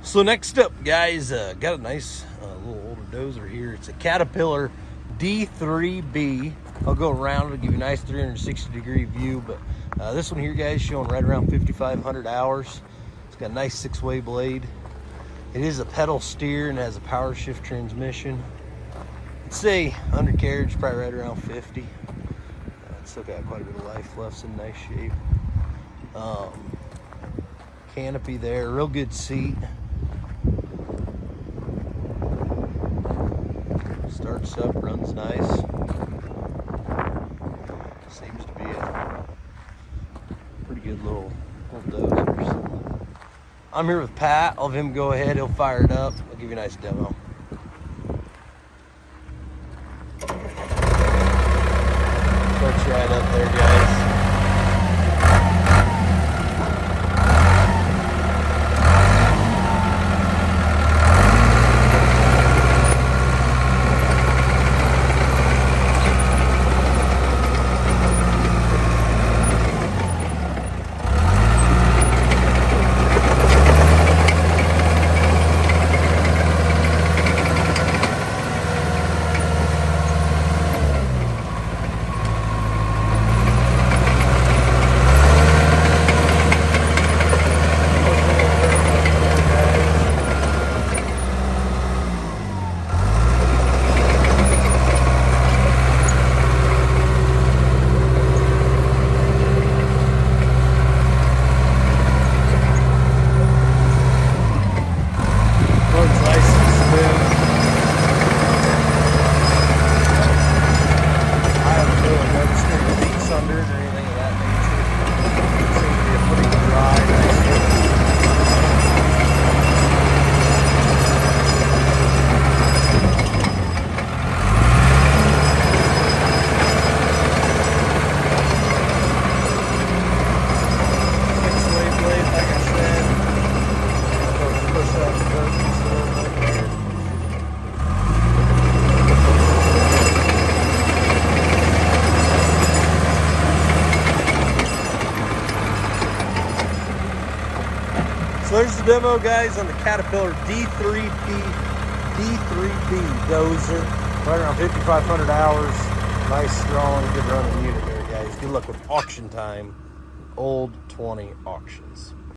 So next up, guys, got a nice little older dozer here. It's a Caterpillar D3B. I'll go around, it'll give you a nice 360-degree view, but this one here, guys, showing right around 5,500 hours. It's got a nice 6-way blade. It is a pedal steer and has a power shift transmission. I'd say undercarriage probably right around 50. It's still got quite a bit of life left. It's in nice shape. Canopy there, real good seat. Starts up, runs nice. Seems to be a pretty good little dozer. So I'm here with Pat. I'll have him go ahead. He'll fire it up. I'll give you a nice demo. Starts right up there, guys. So there's the demo, guys, on the Caterpillar D3B Dozer. Right around 5,500 hours. Nice, strong, good running unit there, guys. Good luck with auction time. Old 20 auctions.